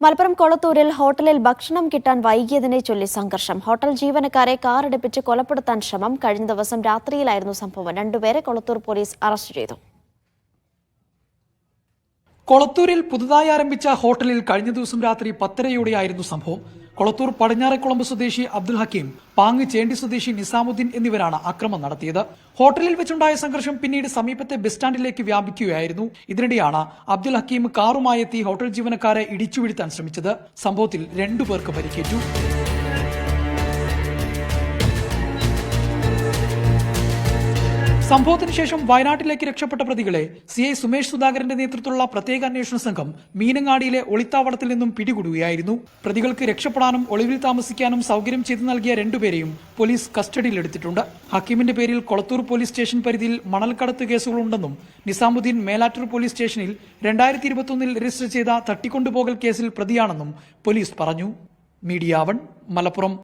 മലപ്പുറം കൊളത്തൂരിൽ ഹോട്ടലിൽ ഭക്ഷണം കിട്ടാൻ വൈകിയതിനെ ചൊല്ലി സംഘർഷം. ഹോട്ടൽ ജീവനക്കാരെ കാറിടിപ്പിച്ച് കൊലപ്പെടുത്താൻ ശ്രമം. കഴിഞ്ഞ ദിവസം രാത്രിയിലായിരുന്നു സംഭവം. രണ്ടുപേരെ കൊളത്തൂർ പോലീസ് അറസ്റ്റ് ചെയ്തു. കൊളത്തൂരിൽ പുതുതായി ആരംഭിച്ച ഹോട്ടലിൽ കഴിഞ്ഞ ദിവസം രാത്രി 10:30യോടെയായിരുന്നു സംഭവം. കൊളത്തൂർ പടിഞ്ഞാറേക്കുളമ്പ് സ്വദേശി അബ്ദുൽ ഹക്കീം, പാങ് ചേണ്ടി സ്വദേശി നിസാമുദ്ദീൻ എന്നിവരാണ് ആക്രമണം നടത്തിയത്. ഹോട്ടലിൽ വെച്ചുണ്ടായ സംഘർഷം പിന്നീട് സമീപത്തെ ബസ് സ്റ്റാൻഡിലേക്ക് വ്യാപിക്കുകയായിരുന്നു. ഇതിനിടെയാണ് അബ്ദുൽ ഹക്കീം കാറുമായി എത്തി ഹോട്ടൽ ജീവനക്കാരെ ഇടിച്ചു വീഴ്ത്താൻ ശ്രമിച്ചത്. സംഭവത്തിൽ 2 പേർക്ക് പരിക്കേറ്റു. സംഭവത്തിന് ശേഷം വയനാട്ടിലേക്ക് രക്ഷപ്പെട്ട പ്രതികളെ CI സുമേഷ് സുധാകരന്റെ നേതൃത്വത്തിലുള്ള പ്രത്യേക അന്വേഷണ സംഘം മീനങ്ങാടിയിലെ ഒളിത്താവളത്തിൽ നിന്നും പിടികൂടുകയായിരുന്നു. പ്രതികൾക്ക് രക്ഷപ്പെടാനും ഒളിവിൽ താമസിക്കാനും സൗകര്യം ചെയ്തു നൽകിയ 2 പേരെയും പോലീസ് കസ്റ്റഡിയിലെടുത്തിട്ടുണ്ട്. ഹക്കീമിന്റെ പേരിൽ കൊളത്തൂർ പോലീസ് സ്റ്റേഷൻ പരിധിയിൽ മണൽക്കടത്ത് കേസുകളുണ്ടെന്നും നിസാമുദ്ദീൻ മേലാറ്റൂർ പോലീസ് സ്റ്റേഷനിൽ 2021 രജിസ്റ്റർ ചെയ്ത തട്ടിക്കൊണ്ടുപോകൽ കേസിൽ പ്രതിയാണെന്നും പോലീസ് പറഞ്ഞു. മീഡിയ 1 മലപ്പുറം.